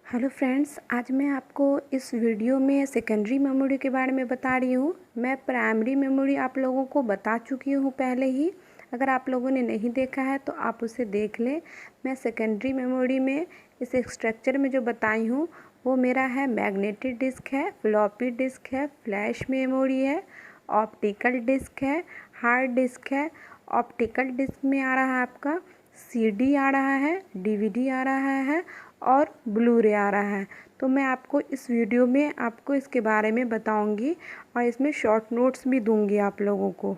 Hello friends, आज मैं आपको इस वीडियो में सेकेंडरी मेमोरी के बारे में बता रही हूँ। मैं प्राइमरी मेमोरी आप लोगों को बता चुकी हूँ पहले ही। अगर आप लोगों ने नहीं देखा है तो आप उसे देख लें। मैं सेकेंडरी मेमोरी में इस स्ट्रक्चर में जो बताई हूँ वो मेरा है मैग्नेटिक डिस्क है, फ्लॉपी डिस्क है, फ्लैश मेमोरी है, ऑप्टिकल डिस्क है, हार्ड डिस्क है। ऑप्टिकल डिस्क में आ रहा है आपका सीडी आ रहा है, डीवीडी आ रहा है और ब्लू रे आ रहा है। तो मैं आपको इस वीडियो में आपको इसके बारे में बताऊंगी और इसमें शॉर्ट नोट्स भी दूंगी आप लोगों को।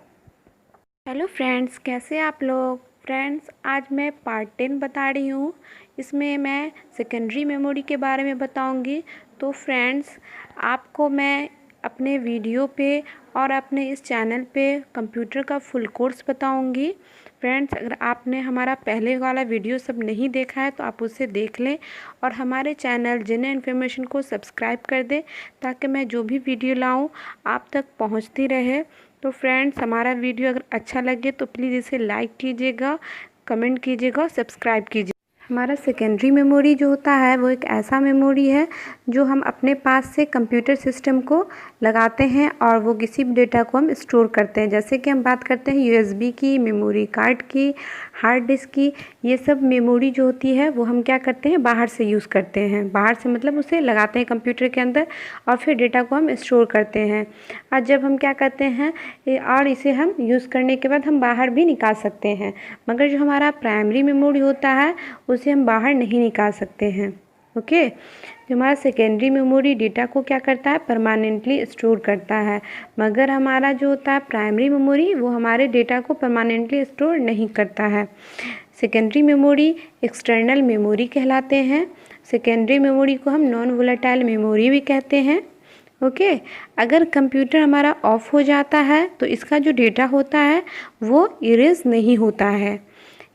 हेलो फ्रेंड्स, कैसे आप लोग? फ्रेंड्स, आज मैं पार्ट 10 बता रही हूँ। इसमें मैं सेकेंडरी मेमोरी के बारे में बताऊंगी। तो फ्रेंड्स, आपको मैं अपने वीडियो पे और अपने इस चैनल पे कंप्यूटर का फुल कोर्स बताऊंगी। फ्रेंड्स, अगर आपने हमारा पहले वाला वीडियो सब नहीं देखा है तो आप उसे देख लें और हमारे चैनल जेन्युइन इन्फॉर्मेशन को सब्सक्राइब कर दें ताकि मैं जो भी वीडियो लाऊं आप तक पहुंचती रहे। तो फ्रेंड्स, हमारा वीडियो अगर अच्छा लगे तो प्लीज़ इसे लाइक कीजिएगा, कमेंट कीजिएगा और सब्सक्राइब कीजिए। हमारा सेकेंडरी मेमोरी जो होता है वो एक ऐसा मेमोरी है जो हम अपने पास से कंप्यूटर सिस्टम को लगाते हैं और वो किसी भी डेटा को हम स्टोर करते हैं। जैसे कि हम बात करते हैं यूएसबी की, मेमोरी कार्ड की, हार्ड डिस्क की। ये सब मेमोरी जो होती है वो हम क्या करते हैं, बाहर से यूज़ करते हैं। बाहर से मतलब उसे लगाते हैं कंप्यूटर के अंदर और फिर डेटा को हम स्टोर करते हैं। और जब हम क्या करते हैं और इसे हम यूज़ करने के बाद हम बाहर भी निकाल सकते हैं। मगर जो हमारा प्राइमरी मेमोरी होता है उसे हम बाहर नहीं निकाल सकते हैं। ओके, जो हमारा सेकेंडरी मेमोरी डेटा को क्या करता है, परमानेंटली स्टोर करता है। मगर हमारा जो होता है प्राइमरी मेमोरी वो हमारे डेटा को परमानेंटली स्टोर नहीं करता है। सेकेंडरी मेमोरी एक्सटर्नल मेमोरी कहलाते हैं। सेकेंडरी मेमोरी को हम नॉन वोलेटाइल मेमोरी भी कहते हैं। ओके, अगर कंप्यूटर हमारा ऑफ हो जाता है तो इसका जो डेटा होता है वो इरेज नहीं होता है।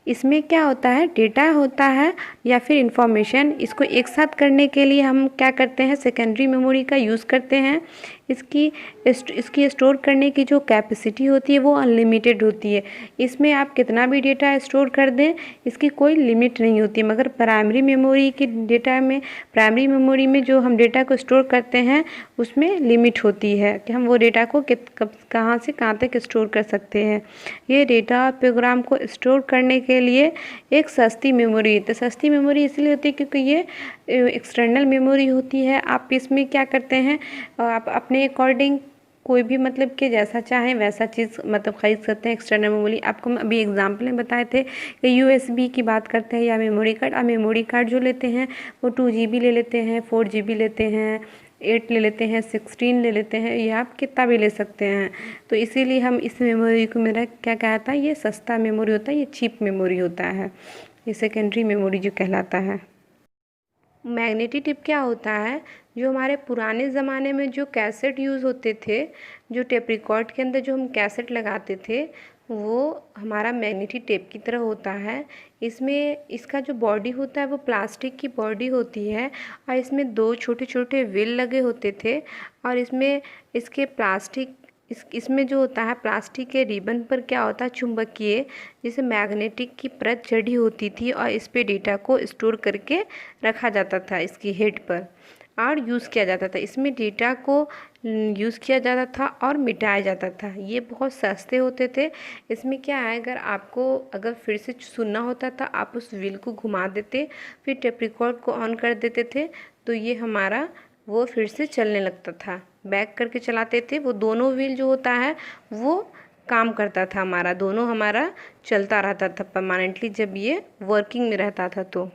इसमें क्या होता है, डेटा होता है या फिर इंफॉर्मेशन, इसको एक साथ करने के लिए हम क्या करते हैं, सेकेंडरी मेमोरी का यूज़ करते हैं। इसकी स्टोर करने की जो कैपेसिटी होती है वो अनलिमिटेड होती है। इसमें आप कितना भी डेटा स्टोर कर दें इसकी कोई लिमिट नहीं होती। मगर प्राइमरी मेमोरी की डेटा में, प्राइमरी मेमोरी में जो हम डेटा को स्टोर करते हैं उसमें लिमिट होती है कि हम वो डेटा को कहाँ से कहाँ तक स्टोर कर सकते हैं। ये डेटा प्रोग्राम को स्टोर करने के लिए एक सस्ती मेमोरी, तो सस्ती मेमोरी इसलिए होती है क्योंकि ये एक्सटर्नल मेमोरी होती है। आप इसमें क्या करते हैं, आप अपने अकॉर्डिंग कोई भी मतलब कि जैसा चाहें वैसा चीज़ मतलब ख़रीद सकते हैं। एक्सटर्नल मेमोरी आपको हम अभी एग्जाम्पल में बताए थे कि यूएसबी की बात करते हैं या मेमोरी कार्ड। आप मेमोरी कार्ड जो लेते हैं वो 2 GB ले लेते हैं, 4 GB लेते हैं, 8 ले लेते हैं, 16 ले लेते हैं, या आप कितना भी ले सकते हैं। तो इसीलिए हम इस मेमोरी को, मेरा क्या कहता है, ये सस्ता मेमोरी होता है, ये चीप मेमोरी होता है, ये सेकेंडरी मेमोरी जो कहलाता है। मैग्नेटिक टेप क्या होता है, जो हमारे पुराने ज़माने में जो कैसेट यूज़ होते थे, जो टेप रिकॉर्ड के अंदर जो हम कैसेट लगाते थे वो हमारा मैग्नेटिक टेप की तरह होता है। इसमें इसका जो बॉडी होता है वो प्लास्टिक की बॉडी होती है और इसमें 2 छोटे छोटे व्हील लगे होते थे और इसमें इसके प्लास्टिक इसमें जो होता है प्लास्टिक के रिबन पर क्या होता है, चुंबकीय जैसे मैग्नेटिक की परत चढ़ी होती थी और इस पे डेटा को स्टोर करके रखा जाता था इसकी हेड पर और यूज़ किया जाता था। इसमें डेटा को यूज़ किया जाता था और मिटाया जाता था। ये बहुत सस्ते होते थे। इसमें क्या है, अगर आपको अगर फिर से सुनना होता था आप उस व्हील को घुमा देते, फिर टेप रिकॉर्ड को ऑन कर देते थे तो ये हमारा वो फिर से चलने लगता था। बैक करके चलाते थे, वो दोनों व्हील जो होता है वो काम करता था, हमारा दोनों हमारा चलता रहता था परमानेंटली जब ये वर्किंग में रहता था। तो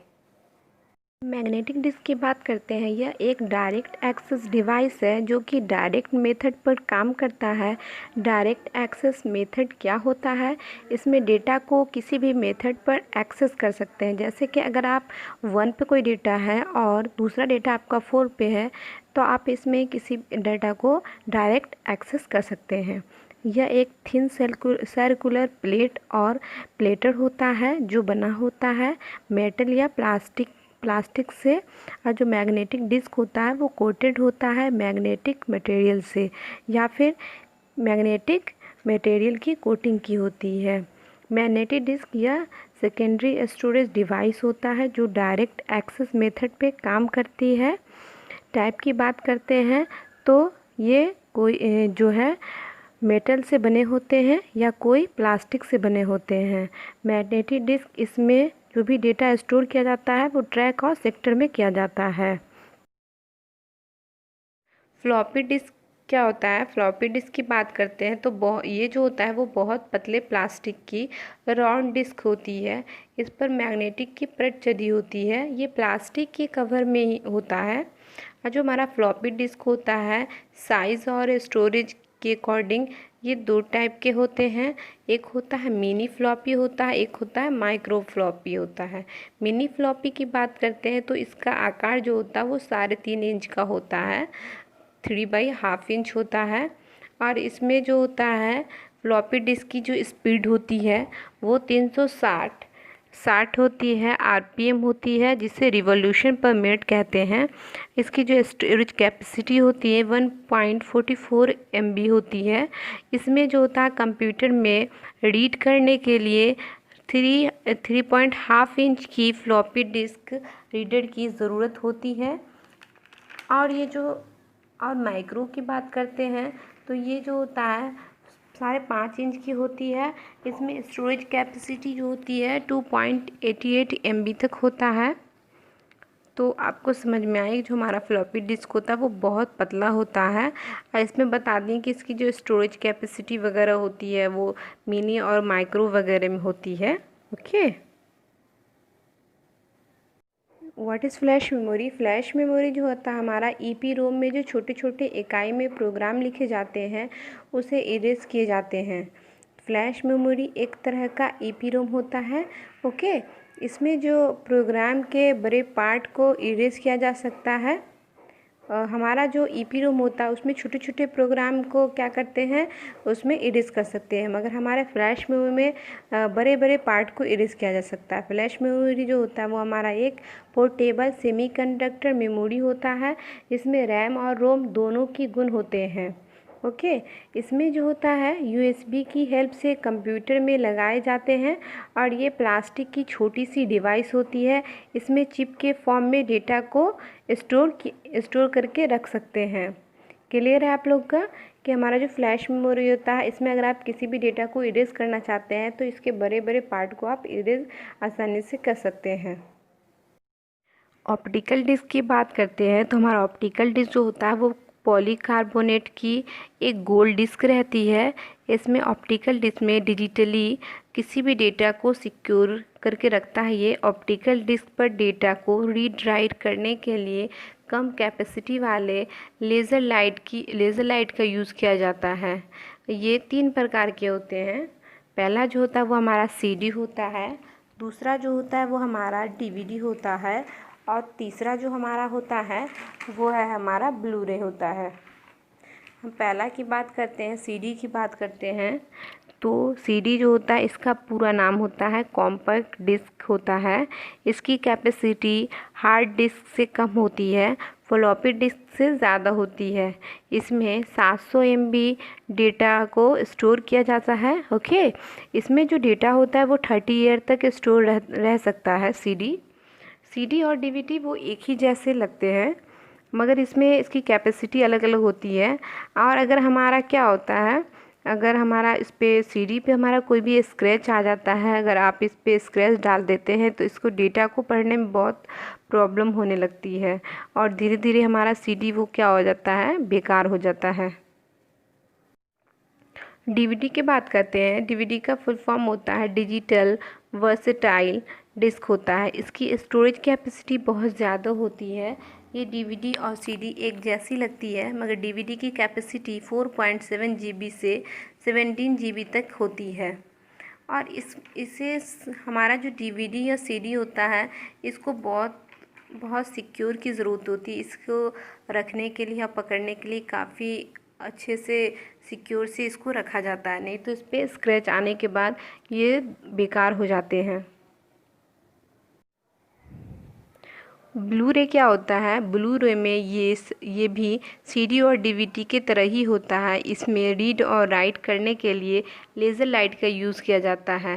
मैग्नेटिक डिस्क की बात करते हैं। यह एक डायरेक्ट एक्सेस डिवाइस है जो कि डायरेक्ट मेथड पर काम करता है। डायरेक्ट एक्सेस मेथड क्या होता है, इसमें डेटा को किसी भी मेथड पर एक्सेस कर सकते हैं। जैसे कि अगर आप 1 पे कोई डेटा है और दूसरा डेटा आपका 4 पे है तो आप इसमें किसी डेटा को डायरेक्ट एक्सेस कर सकते हैं। यह एक थिन सर्कुलर प्लेट और प्लेटर होता है जो बना होता है मेटल या प्लास्टिक से, और जो मैग्नेटिक डिस्क होता है वो कोटेड होता है मैग्नेटिक मटेरियल से या फिर मैग्नेटिक मटेरियल की कोटिंग की होती है। मैग्नेटिक डिस्क यह सेकेंडरी स्टोरेज डिवाइस होता है जो डायरेक्ट एक्सेस मेथड पे काम करती है। टाइप की बात करते हैं तो ये कोई जो है मेटल से बने होते हैं या कोई प्लास्टिक से बने होते हैं। मैग्नेटिक डिस्क, इसमें जो भी डेटा स्टोर किया जाता है वो ट्रैक और सेक्टर में किया जाता है। फ्लॉपी डिस्क क्या होता है? फ्लॉपी डिस्क की बात करते हैं तो ये जो होता है वो बहुत पतले प्लास्टिक की राउंड डिस्क होती है। इस पर मैग्नेटिक की परत चढ़ी होती है। ये प्लास्टिक के कवर में ही होता है। और जो हमारा फ्लॉपी डिस्क होता है, साइज़ और स्टोरेज के अकॉर्डिंग ये दो टाइप के होते हैं। एक होता है मिनी फ्लॉपी होता है, एक होता है माइक्रो फ्लॉपी होता है। मिनी फ्लॉपी की बात करते हैं तो इसका आकार जो होता है वो 3.5 इंच का होता है, 3/2 इंच होता है। और इसमें जो होता है फ्लॉपी डिस्क की जो स्पीड होती है वो 360 होती है, आरपीएम होती है, जिसे रिवॉल्यूशन पर मिनट कहते हैं। इसकी जो स्टोरेज कैपेसिटी होती है 1.44 MB होती है। इसमें जो होता है कंप्यूटर में रीड करने के लिए 3.5 इंच की फ्लॉपी डिस्क रीडर की ज़रूरत होती है। और माइक्रो की बात करते हैं तो ये जो होता है 5.5 इंच की होती है। इसमें स्टोरेज कैपेसिटी जो होती है 2.88 MB तक होता है। तो आपको समझ में आएगी जो हमारा फ्लॉपी डिस्क होता है वो बहुत पतला होता है। और इसमें बता दें कि इसकी जो स्टोरेज कैपेसिटी वगैरह होती है वो मिनी और माइक्रो वगैरह में होती है। Okay, what is flash memory? Flash memory जो होता है हमारा EPROM में जो छोटे छोटे इकाई में प्रोग्राम लिखे जाते हैं उसे इरेज किए जाते हैं। फ्लैश मेमोरी एक तरह का EPROM होता है। ओके, इसमें जो प्रोग्राम के बड़े पार्ट को इरेज किया जा सकता है। हमारा जो EPROM होता है उसमें छोटे छोटे प्रोग्राम को क्या करते हैं, उसमें इरेज कर सकते हैं, मगर हमारे फ्लैश मेमोरी में बड़े बड़े पार्ट को इरेज किया जा सकता है। फ्लैश मेमोरी जो होता है वो हमारा एक पोर्टेबल सेमीकंडक्टर मेमोरी होता है। इसमें रैम और रोम दोनों की गुण होते हैं। ओके, इसमें जो होता है USB की हेल्प से कंप्यूटर में लगाए जाते हैं। और ये प्लास्टिक की छोटी सी डिवाइस होती है। इसमें चिप के फॉर्म में डेटा को स्टोर करके रख सकते हैं। क्लियर है आप लोग का कि हमारा जो फ्लैश मेमोरी होता है इसमें अगर आप किसी भी डेटा को इरेज करना चाहते हैं तो इसके बड़े बड़े पार्ट को आप इरेज आसानी से कर सकते हैं। ऑप्टिकल डिस्क की बात करते हैं तो हमारा ऑप्टिकल डिस्क जो होता है वो पॉलीकार्बोनेट की एक गोल डिस्क रहती है। इसमें ऑप्टिकल डिस्क में डिजिटली किसी भी डेटा को सिक्योर करके रखता है। ये ऑप्टिकल डिस्क पर डेटा को रीड राइट करने के लिए कम कैपेसिटी वाले लेज़र लाइट का यूज़ किया जाता है। ये 3 प्रकार के होते हैं। पहला जो होता है वो हमारा CD होता है, दूसरा जो होता है वो हमारा DVD होता है, और तीसरा जो हमारा होता है वो है हमारा ब्लू रे होता है। हम पहला की बात करते हैं, CD की बात करते हैं। तो CD जो होता है इसका पूरा नाम होता है कॉम्पैक्ट डिस्क होता है। इसकी कैपेसिटी हार्ड डिस्क से कम होती है, फ्लॉपी डिस्क से ज़्यादा होती है। इसमें 700 MB डेटा को स्टोर किया जाता है। ओके, इसमें जो डेटा होता है वो 30 ईयर तक स्टोर रह सकता है। CD और DVD वो एक ही जैसे लगते हैं, मगर इसमें इसकी कैपेसिटी अलग अलग होती है। और अगर हमारा क्या होता है, अगर हमारा इस पर CD पे हमारा कोई भी स्क्रैच आ जाता है, अगर आप इस पर स्क्रैच डाल देते हैं तो इसको डेटा को पढ़ने में बहुत प्रॉब्लम होने लगती है और धीरे धीरे हमारा CD वो क्या हो जाता है, बेकार हो जाता है। DVD की बात करते हैं। DVD का फुल फॉर्म होता है डिजिटल वर्सेटाइल डिस्क होता है। इसकी स्टोरेज कैपेसिटी बहुत ज़्यादा होती है। ये DVD और CD एक जैसी लगती है, मगर DVD की कैपेसिटी 4.7 GB से 17 GB तक होती है। और इसे हमारा जो DVD या CD होता है इसको बहुत सिक्योर की ज़रूरत होती है। इसको रखने के लिए या पकड़ने के लिए काफ़ी अच्छे से सिक्योर से इसको रखा जाता है, नहीं तो इस पर स्क्रैच आने के बाद ये बेकार हो जाते हैं। ब्लू रे क्या होता है? ब्लू रे में ये भी CD और DVD के तरह ही होता है। इसमें रीड और राइट करने के लिए लेज़र लाइट का यूज़ किया जाता है।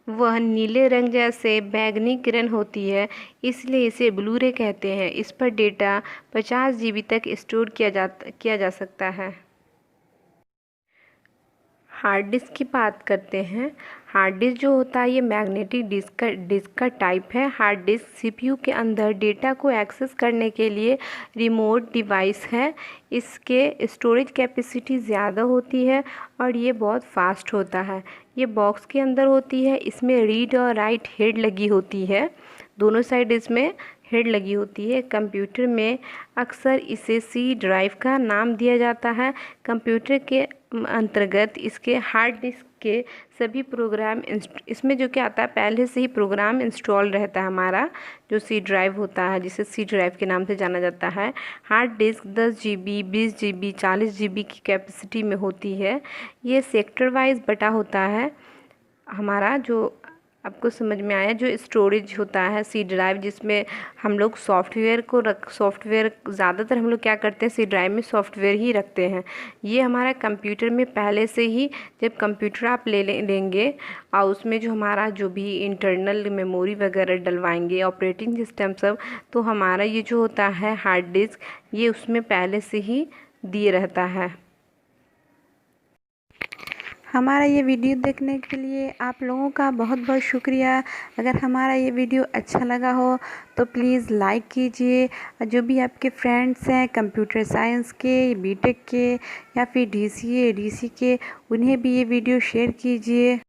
वह नीले रंग जैसे बैंगनी किरण होती है, इसलिए इसे ब्लू रे कहते हैं। इस पर डेटा 50 GB तक स्टोर किया जा सकता है। हार्ड डिस्क की बात करते हैं। हार्ड डिस्क जो होता है ये मैग्नेटिक डिस्क का टाइप है। हार्ड डिस्क सीपीयू के अंदर डेटा को एक्सेस करने के लिए रिमोट डिवाइस है। इसके स्टोरेज कैपेसिटी ज़्यादा होती है और ये बहुत फास्ट होता है। ये बॉक्स के अंदर होती है। इसमें रीड और राइट हेड लगी होती है, दोनों साइड इसमें हेड लगी होती है। कंप्यूटर में अक्सर इसे सी ड्राइव का नाम दिया जाता है। कंप्यूटर के अंतर्गत इसके हार्ड डिस्क के सभी प्रोग्राम इसमें जो क्या आता है, पहले से ही प्रोग्राम इंस्टॉल रहता है हमारा, जो सी ड्राइव होता है, जिसे सी ड्राइव के नाम से जाना जाता है। Hard disk 10 GB, 20 GB, 40 GB की कैपेसिटी में होती है। ये सेक्टर वाइज बटा होता है हमारा। जो आपको समझ में आया, जो स्टोरेज होता है सी ड्राइव, जिसमें हम लोग सॉफ्टवेयर ज़्यादातर हम लोग क्या करते हैं, सी ड्राइव में सॉफ्टवेयर ही रखते हैं। ये हमारा कंप्यूटर में पहले से ही, जब कंप्यूटर आप लेंगे और उसमें जो हमारा जो भी इंटरनल मेमोरी वगैरह डलवाएंगे, ऑपरेटिंग सिस्टम सब, तो हमारा ये जो होता है हार्ड डिस्क, ये उसमें पहले से ही दिए रहता है। हमारा ये वीडियो देखने के लिए आप लोगों का बहुत बहुत शुक्रिया। अगर हमारा ये वीडियो अच्छा लगा हो तो प्लीज़ लाइक कीजिए। जो भी आपके फ्रेंड्स हैं कंप्यूटर साइंस के, बीटेक के या फिर डीसीए, डीसी के, उन्हें भी ये वीडियो शेयर कीजिए।